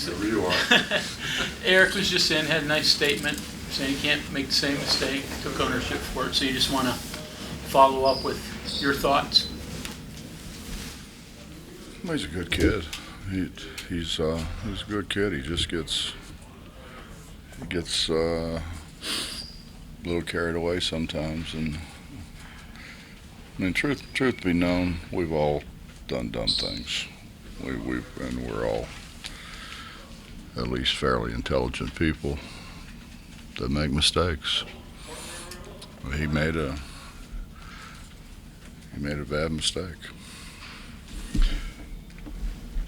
Wherever you are. Eric was just in, had a nice statement saying he can't make the same mistake, took ownership for it. So you just want to follow up with your thoughts? Well, he's a good kid. He's a good kid. He just gets a little carried away sometimes. And I mean, truth be known, we've all done dumb things. We're all at least fairly intelligent people that make mistakes. He made a bad mistake.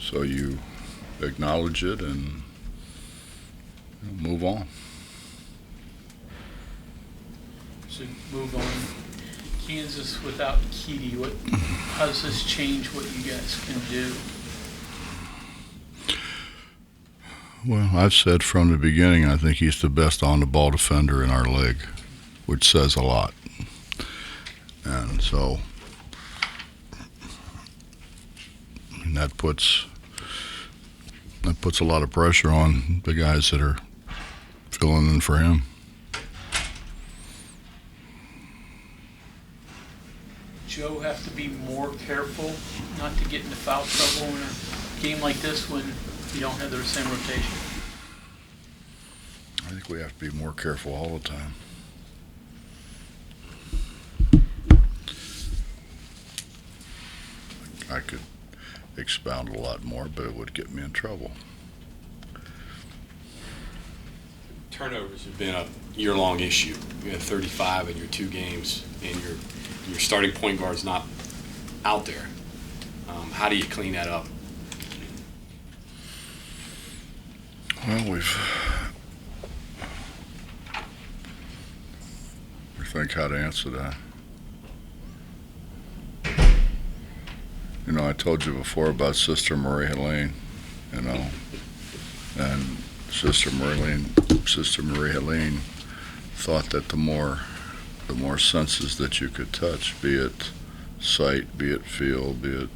So you acknowledge it and move on. So move on. Kansas without Keedy, how does this change what you guys can do? Well, I've said from the beginning I think he's the best on-the-ball defender in our league, which says a lot. And so that puts a lot of pressure on the guys that are filling in for him. Joe have to be more careful not to get into foul trouble in a game like this when you don't have the same rotation? I think we have to be more careful all the time. I could expound a lot more, but it would get me in trouble. Turnovers have been a year-long issue. You had 35 in your 2 games, and your starting point guard's not out there. How do you clean that up? Well, we think how to answer that. You know, I told you before about Sister Marie Helene, and Sister Marie Helene thought that the more senses that you could touch, be it sight, be it feel, be it,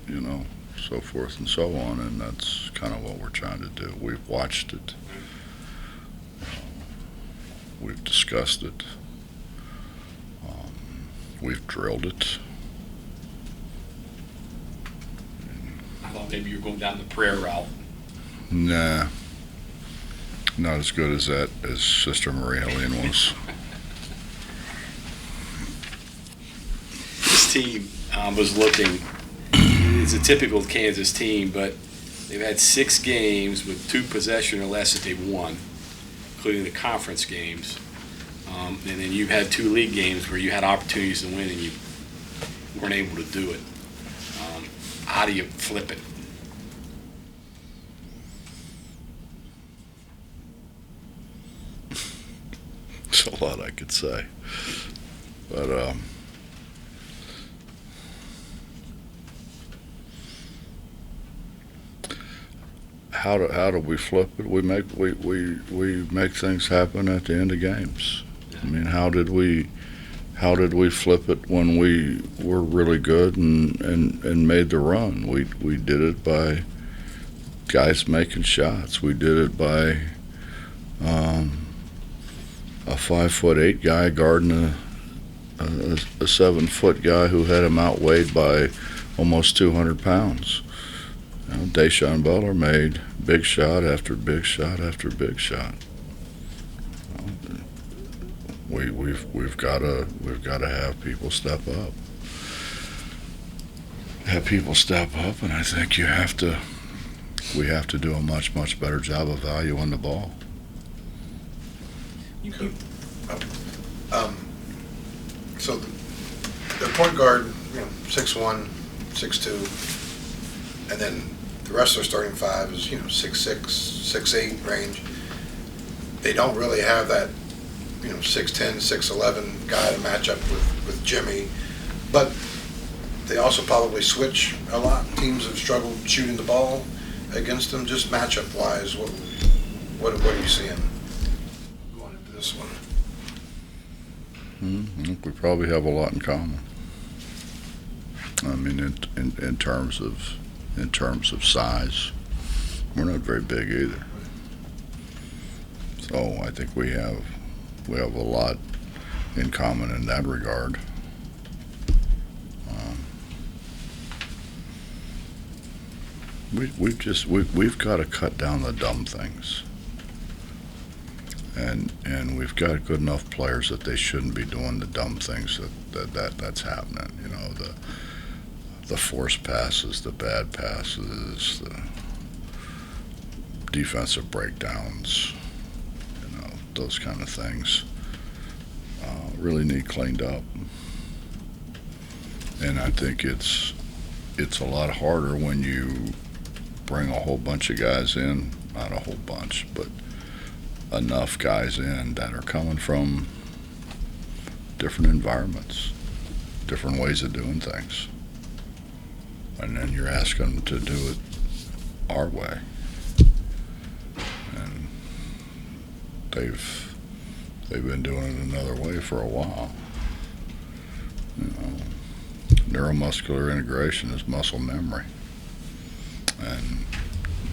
so forth and so on, and that's kind of what we're trying to do. We've watched it. We've discussed it. We've drilled it. I thought maybe you were going down the prayer route. Nah. Not as good as that as Sister Marie Helene was. This team was looking, it's a typical Kansas team, but they've had 6 games with 2 possession or less that they've won, including the conference games. And then you've had 2 league games where you had opportunities to win and you weren't able to do it. How do you flip it? There's a lot I could say, but how do we flip it? We make things happen at the end of games. I mean, how did we flip it when we were really good and made the run? We did it by guys making shots. We did it by a 5'8" guy guarding a 7-foot guy who had him outweighed by almost 200 pounds. Deshaun Butler made big shot after big shot after big shot. We've got to have people step up. And I think we have to do a much better job of valuing the ball. So the point guard, 6'1", 6'2", and then the rest of their starting 5 is 6'6", 6'8" range. They don't really have that 6'10", 6'11" guy to match up with Jimmy, but they also probably switch a lot. Teams have struggled shooting the ball against them. Just matchup wise, what are you seeing going into this one? I think we probably have a lot in common. I mean, in terms of size, we're not very big either. So I think we have a lot in common in that regard. We've got to cut down the dumb things, and we've got good enough players that they shouldn't be doing the dumb things that's happening. You know, the forced passes, the bad passes, the defensive breakdowns, you know, those kind of things really need cleaned up. And I think it's a lot harder when you bring a whole bunch of guys in, not a whole bunch, but enough guys in that are coming from different environments, different ways of doing things. And then you're asking them to do it our way. And they've been doing it another way for a while. You know, neuromuscular integration is muscle memory. And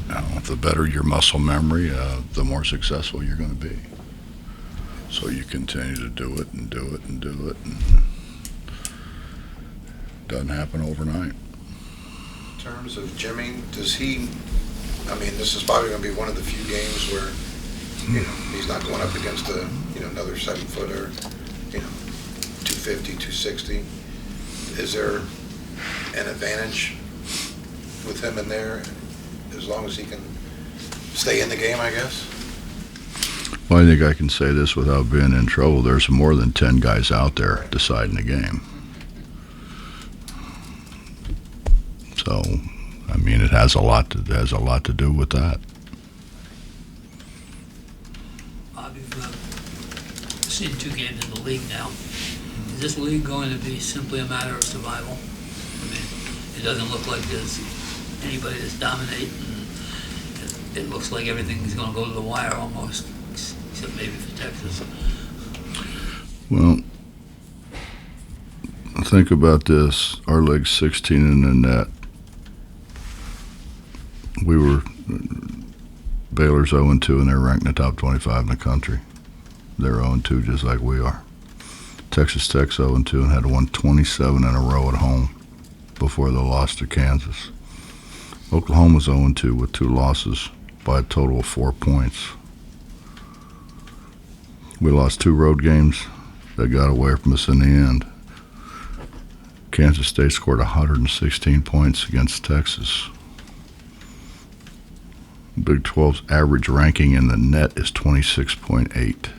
you know, the better your muscle memory, the more successful you're going to be. So you continue to do it and do it and do it, and it doesn't happen overnight. In terms of Jimmy, does he, I mean, this is probably going to be one of the few games where, you know, he's not going up against another 7-footer, 250, 260. Is there an advantage with him in there, as long as he can stay in the game, I guess? Well, I think I can say this without being in trouble. There's more than 10 guys out there deciding the game. So, I mean, it has a lot to do with that. Bob, you've seen 2 games in the league now. Is this league going to be simply a matter of survival? I mean, it doesn't look like there's anybody that's dominating. It looks like everything's going to go to the wire almost, except maybe for Texas. Well, think about this. Our league's 16 in the net. Baylor's 0-2, and they're ranked in the top 25 in the country. They're 0-2 just like we are. Texas Tech's 0-2 and had won 27 in a row at home before they lost to Kansas. Oklahoma's 0-2 with 2 losses by a total of 4 points. We lost 2 road games that got away from us in the end. Kansas State scored 116 points against Texas. Big 12's average ranking in the net is 26.8.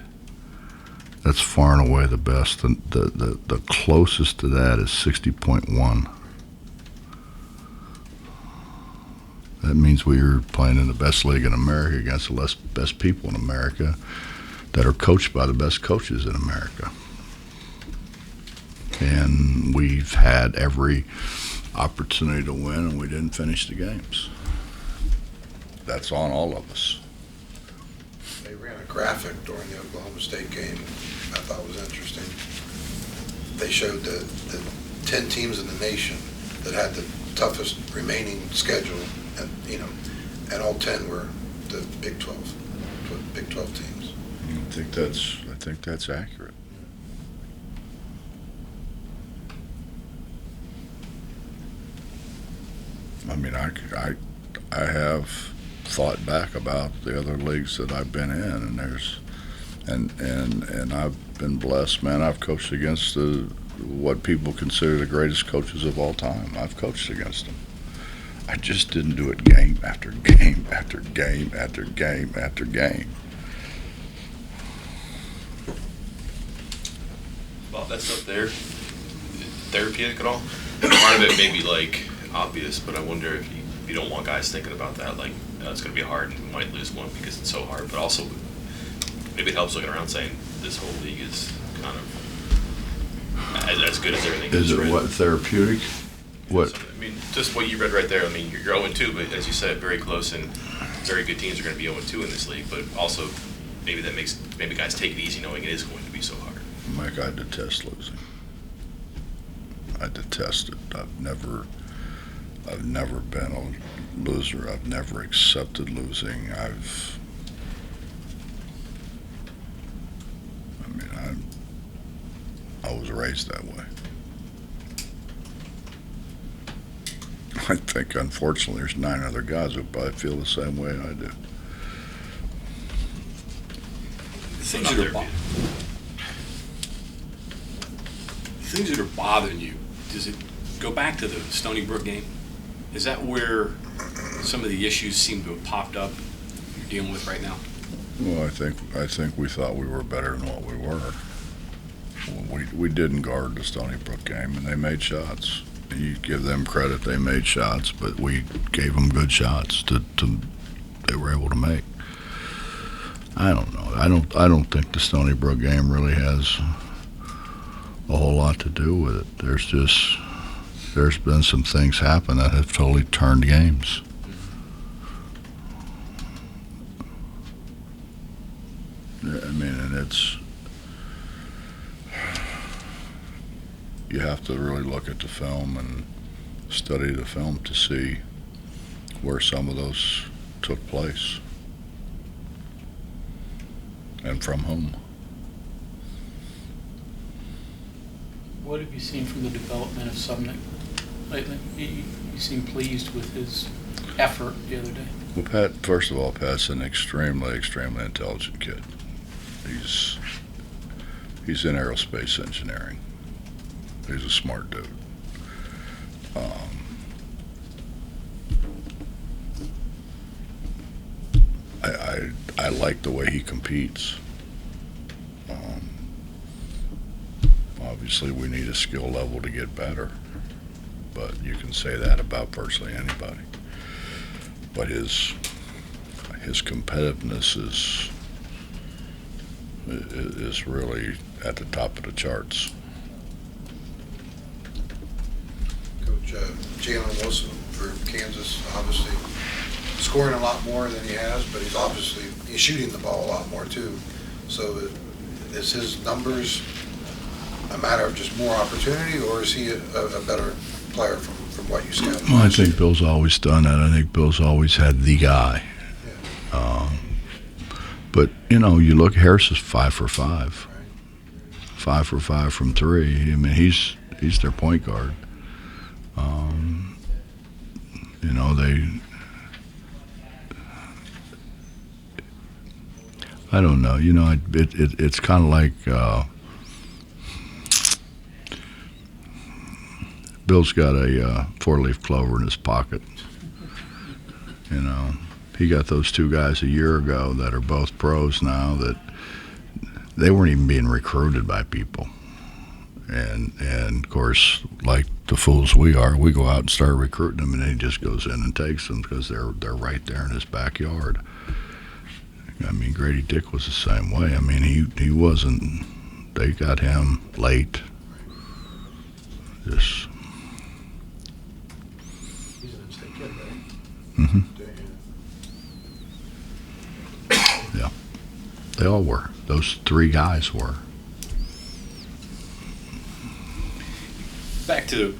That's far and away the best. The closest to that is 60.1. That means we are playing in the best league in America against the best people in America that are coached by the best coaches in America. And we've had every opportunity to win, and we didn't finish the games. That's on all of us. They ran a graphic during the Oklahoma State game I thought was interesting. They showed the 10 teams in the nation that had the toughest remaining schedule, and all 10 were the Big 12 teams. I think that's accurate. I mean, I have thought back about the other leagues that I've been in, and I've been blessed, man. I've coached against what people consider the greatest coaches of all time. I've coached against them. I just didn't do it game after game after game after game after game. Bob, that stuff there, therapeutic at all? Part of it may be like obvious, but I wonder if you don't want guys thinking about that, like, it's going to be hard and we might lose one because it's so hard, but also maybe it helps looking around saying this whole league is kind of as good as everything. Is it what, therapeutic? What? So, I mean, just what you read right there. I mean, you're 0-2, but as you said, very close, and very good teams are going to be 0-2 in this league, but also maybe that makes guys take it easy knowing it is going to be so hard. Mike, I detest losing. I detest it. I've never been a loser. I've never accepted losing. I was raised that way. I think, unfortunately, there's 9 other guys who probably feel the same way I do. Things that are bothering you, does it go back to the Stony Brook game? Is that where some of the issues seem to have popped up you're dealing with right now? Well, I think we thought we were better than what we were. We didn't guard the Stony Brook game, and they made shots. You give them credit, they made shots, but we gave them good shots to they were able to make. I don't know. I don't think the Stony Brook game really has a whole lot to do with it. There's been some things happen that have totally turned games. I mean, and it's, you have to really look at the film and study the film to see where some of those took place and from whom. What have you seen from the development of Sumnick lately? You seem pleased with his effort the other day. Well, first of all, Pat's an extremely, extremely intelligent kid. He's in aerospace engineering. He's a smart dude. I like the way he competes. Obviously, we need a skill level to get better, but you can say that about virtually anybody. But his competitiveness is really at the top of the charts. Coach Jalen Wilson for Kansas, obviously scoring a lot more than he has, but he's shooting the ball a lot more too. So is his numbers a matter of just more opportunity, or is he a better player from what you scouted? Well, I think Bill's always done that. I think Bill's always had the guy. Yeah. But, you know, you look, Harris is 5 for 5. 5 for 5 from 3. I mean, he's their point guard. You know, I don't know. You know, it's kind of like Bill's got a 4-leaf clover in his pocket. You know, he got those 2 guys a year ago that are both pros now that they weren't even being recruited by people. And of course, like the fools we are, we go out and start recruiting them, and then he just goes in and takes them because they're right there in his backyard. I mean, Grady Dick was the same way. I mean, he wasn't. They got him late. Just. He's an in-state kid, right? Mm-hmm. Yeah, they all were. Those 3 guys were. Back to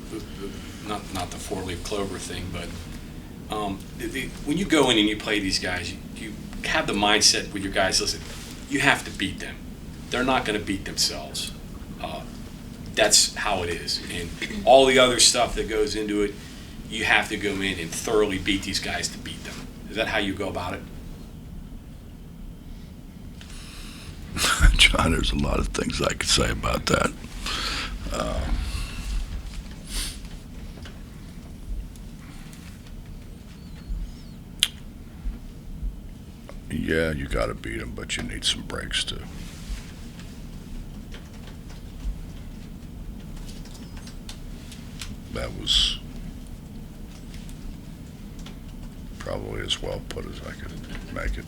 not the 4-leaf clover thing, but when you go in and you play these guys, you have the mindset with your guys, listen, you have to beat them. They're not going to beat themselves. That's how it is. And all the other stuff that goes into it, you have to go in and thoroughly beat these guys to beat them. Is that how you go about it? John, there's a lot of things I could say about that. Yeah, you got to beat them, but you need some breaks too. That was probably as well put as I could make it.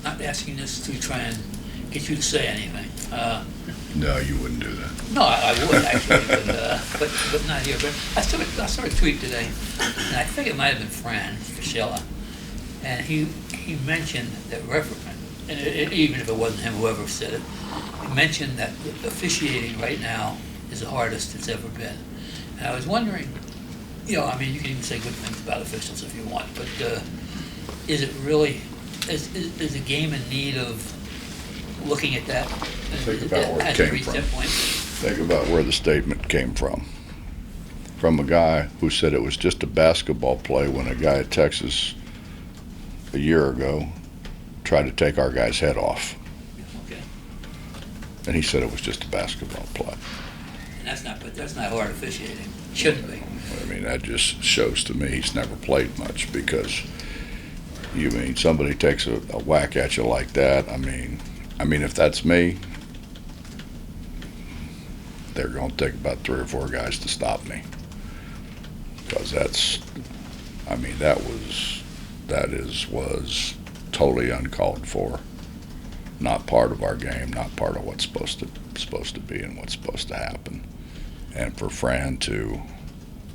Not asking this to try and get you to say anything. No, you wouldn't do that. No, I would actually, but not here. But I saw a tweet today, and I think it might have been Fran Fischella, and he mentioned that and even if it wasn't him, whoever said it, he mentioned that the officiating right now is the hardest it's ever been. And I was wondering, you know, I mean, you can even say good things about officials if you want, but is it really, is the game in need of looking at that. Think about where it hasn't came reached from. that point. Think about where the statement came from. From a guy who said it was just a basketball play when a guy at Texas a year ago tried to take our guy's head off. Okay. And he said it was just a basketball play. And that's not hard officiating. Shouldn't be. I mean, that just shows to me he's never played much, because you mean somebody takes a whack at you like that. I mean, if that's me, they're going to take about 3 or 4 guys to stop me, because that was totally uncalled for. Not part of our game, not part of what's supposed to be and what's supposed to happen. And for Fran to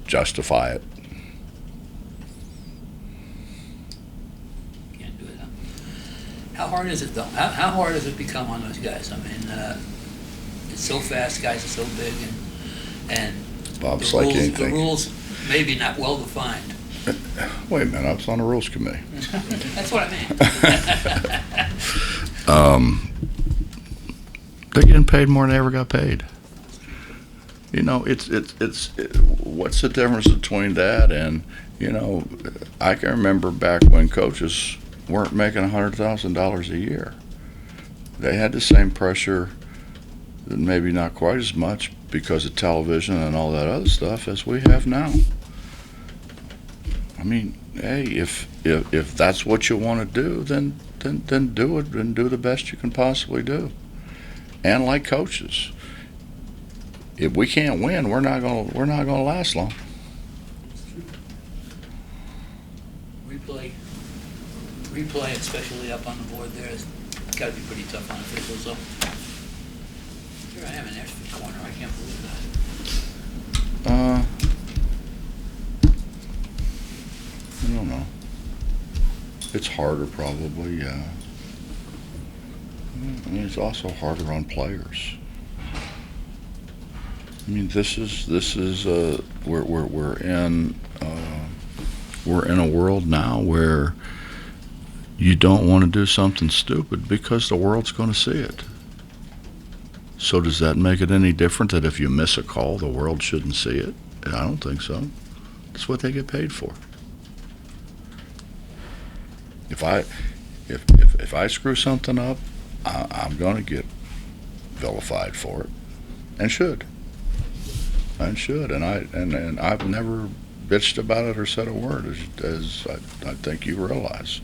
justify it. Can't do it, huh? How hard is it, though? How hard has it become on those guys? I mean, it's so fast, guys are so big, and Bob's the like rules, anything. the rules maybe not well defined. Wait a minute, I was on the rules committee. That's what I mean. They're getting paid more than they ever got paid. You know, what's the difference between that and, you know, I can remember back when coaches weren't making $100,000 a year. They had the same pressure, maybe not quite as much because of television and all that other stuff, as we have now. I mean, hey, if that's what you want to do, then do it, and do the best you can possibly do. And like coaches, if we can't win, we're not gonna last long. Replay, especially up on the board there, has got to be pretty tough on officials. So here I am in Ashford Corner. I can't believe that. I don't know. It's harder, probably. Yeah. I mean, it's also harder on players. I mean, we're in a world now where you don't want to do something stupid because the world's going to see it. So does that make it any different that if you miss a call, the world shouldn't see it? I don't think so. That's what they get paid for. If I screw something up, I'm going to get vilified for it, and should. And I've never bitched about it or said a word, as I think you realize.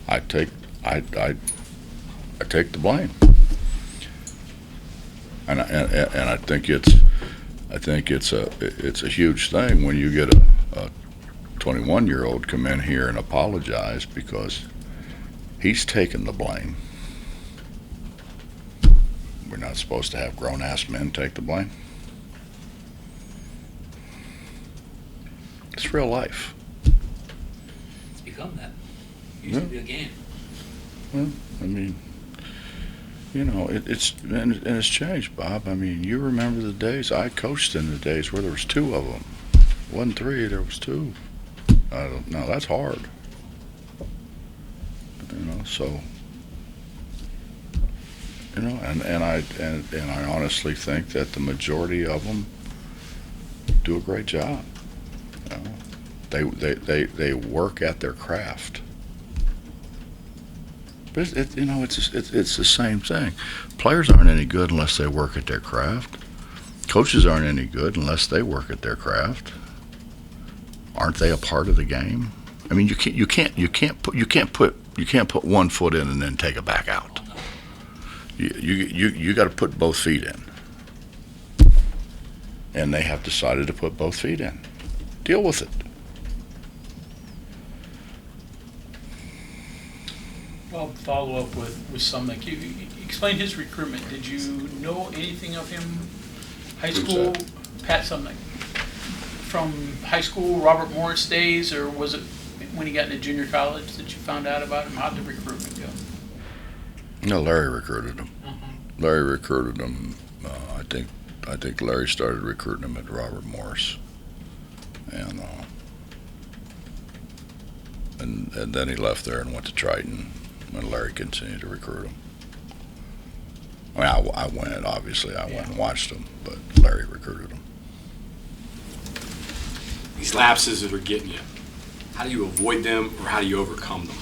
I take the blame, and I think it's a huge thing when you get a 21-year-old come in here and apologize, because he's taking the blame. We're not supposed to have grown-ass men take the blame. It's real life. It's become that. It used to be a game. Well, I mean, you know, it's changed, Bob. I mean, you remember the days I coached in, the days where there was 2 of them. It wasn't 3, there was 2. No, that's hard. You know, so. You know, and I honestly think that the majority of them do a great job. You know, they work at their craft. But it's the same thing. Players aren't any good unless they work at their craft. Coaches aren't any good unless they work at their craft. Aren't they a part of the game? I mean, you can't put one foot in and then take it back out. You got to put both feet in, and they have decided to put both feet in. Deal with it. Well, follow up with something. You explain his recruitment. Did you know anything of him? High school, Pat Sumnick. From high school, Robert Morris days, or was it when he got into junior college that you found out about him? How did the recruitment go? No, Larry recruited him. Uh-huh. Larry recruited him. I think Larry started recruiting him at Robert Morris, and then he left there and went to Triton, and Larry continued to recruit him. I mean, I went, obviously, I went and watched them, but Larry recruited them. These lapses that are getting you, how do you avoid them or how do you overcome them?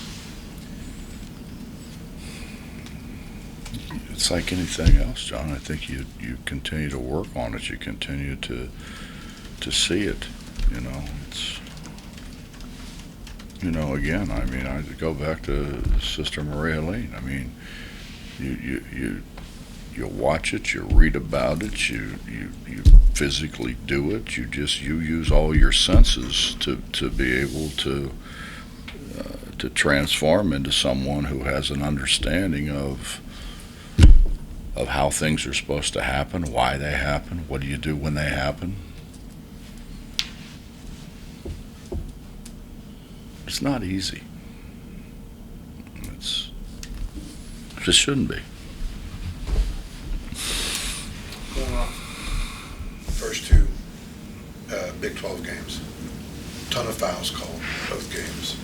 It's like anything else, John. I think you continue to work on it. You continue to see it. It's, again, I mean, I go back to Sister Maria Leen. I mean, you watch it, you read about it, you physically do it. You use all your senses to be able to transform into someone who has an understanding of how things are supposed to happen, why they happen, what do you do when they happen. It's not easy. It just shouldn't be. First two Big 12 games, ton of fouls called both games.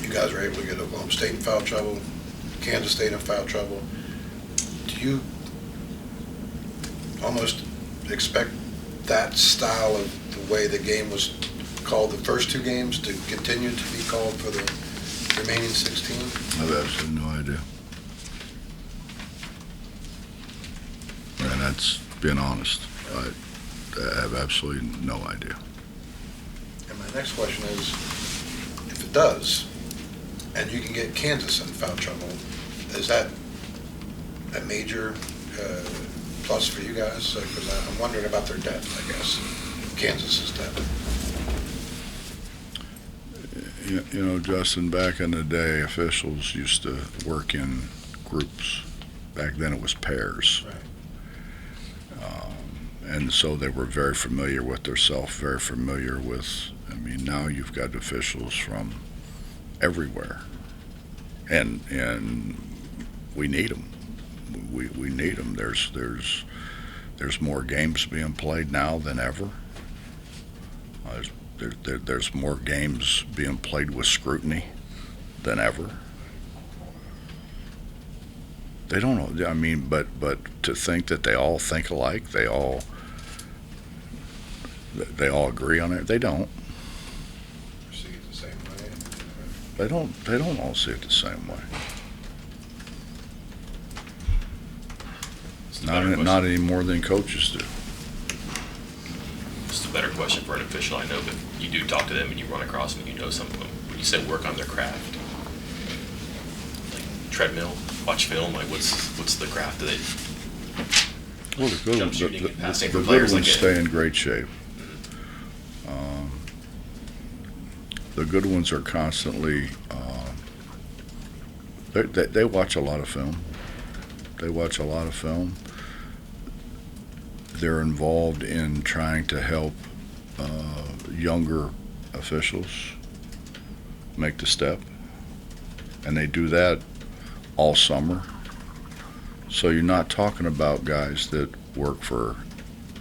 You guys were able to get Oklahoma State in foul trouble, Kansas State in foul trouble. Do you almost expect that style of the way the game was called the first two games to continue to be called for the remaining 16? I have absolutely no idea. And that's being honest. I have absolutely no idea. And my next question is, if it does, and you can get Kansas in foul trouble, is that a major plus for you guys? Because I'm wondering about their depth, I guess. Kansas's depth. Justin, back in the day, officials used to work in groups. Back then it was pairs. Right. And so they were very familiar with themselves, very familiar with, I mean, now you've got officials from everywhere. And we need them. We need them. There's more games being played now than ever. There's more games being played with scrutiny than ever. They don't know. I mean, but to think that they all think alike, they all agree on it. They don't. See it the same way. They don't all see it the same way. Not any more than coaches do. It's a better question for an official, I know, but you do talk to them and you run across them and you know some of them. When you say work on their craft, like treadmill, watch film, like what's the craft? Do they Well, jump shooting and passing the for players good like ones stay in great shape. The good ones are constantly. They watch a lot of film. They're involved in trying to help younger officials make the step, and they do that all summer. So you're not talking about guys that work for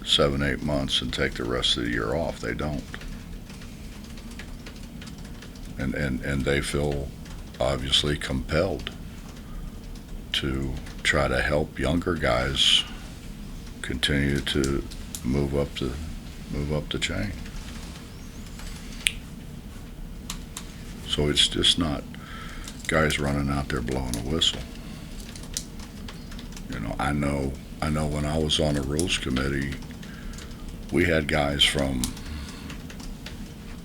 7-8 months and take the rest of the year off. They don't. And they feel obviously compelled to try to help younger guys continue to move up the chain. So it's just not guys running out there blowing a whistle. I know when I was on the rules committee, we had guys from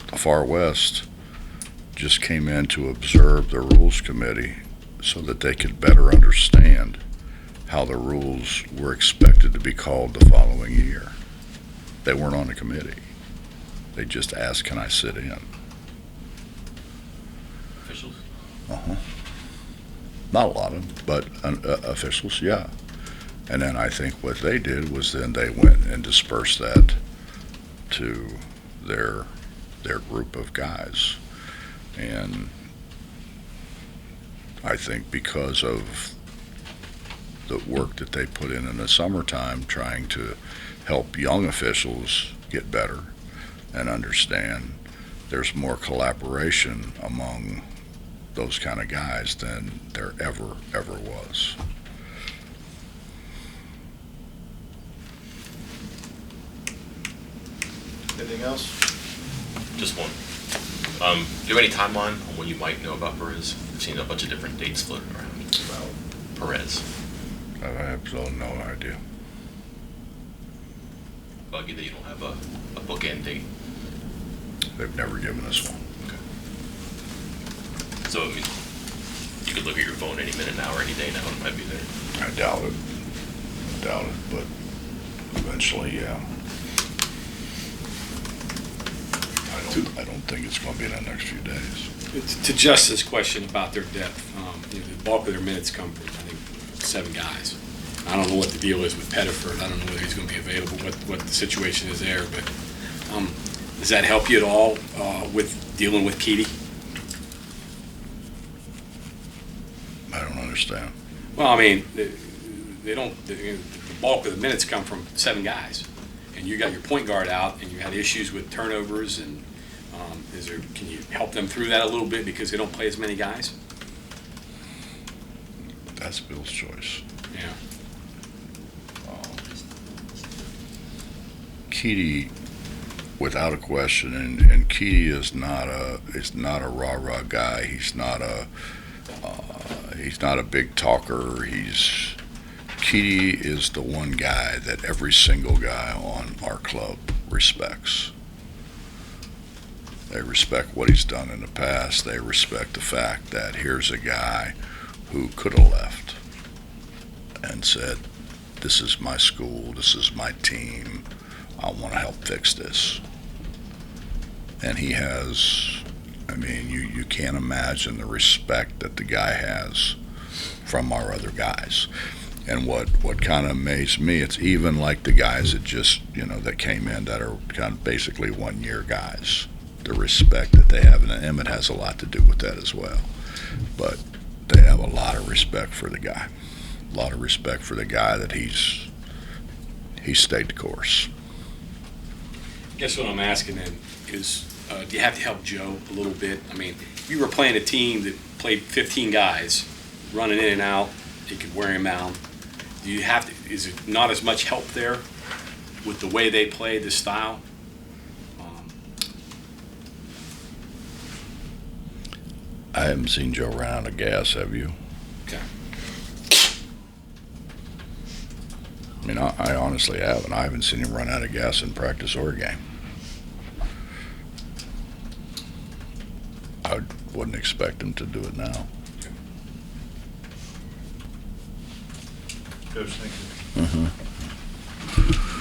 the far west just came in to observe the rules committee so that they could better understand how the rules were expected to be called the following year. They weren't on the committee. They just asked, can I sit in? officials? Not a lot of them, but officials, yeah. And then I think what they did was then they went and dispersed that to their group of guys. And I think because of the work that they put in the summertime trying to help young officials get better and understand, there's more collaboration among those kind of guys than there ever was. Anything else? Just one. Do you have any timeline on when you might know about Perez? I've seen a bunch of different dates floating around about Perez. I have absolutely no idea. Buggy that you don't have a bookend date. They've never given us one. So, I mean, you could look at your phone any minute now or any day now and it might be there. I doubt it. But eventually, yeah. I don't think it's going to be in the next few days. To Justin's question about their depth, the bulk of their minutes come from, I think, 7 guys. I don't know what the deal is with Pettiford. I don't know whether he's going to be available, what the situation is there. But does that help you at all with dealing with Keedy? I don't understand. Well, I mean, they don't. The bulk of the minutes come from 7 guys, and you got your point guard out, and you had issues with turnovers. And can you help them through that a little bit because they don't play as many guys? That's Bill's choice. Yeah. Keedy, without a question, and Keedy is not a rah-rah guy. He's not a big talker. Keedy is the one guy that every single guy on our club respects. They respect what he's done in the past. They respect the fact that here's a guy who could have left and said, this is my school, this is my team, I want to help fix this. And he has, I mean, you can't imagine the respect that the guy has from our other guys. And what kind of amazed me, it's even like the guys that just, that came in that are kind of basically 1-year guys. The respect that they have, and Emmett has a lot to do with that as well. But they have a lot of respect for the guy. A lot of respect for the guy that he stayed the course. I guess what I'm asking then is, do you have to help Joe a little bit? I mean, if you were playing a team that played 15 guys, running in and out, you could wear him out. Do you have to? Is it not as much help there with the way they play, the style? I haven't seen Joe run out of gas, have you? Okay. I mean, I honestly haven't. I haven't seen him run out of gas in practice or game. I wouldn't expect him to do it now. Coach, thank you. Mm-hmm.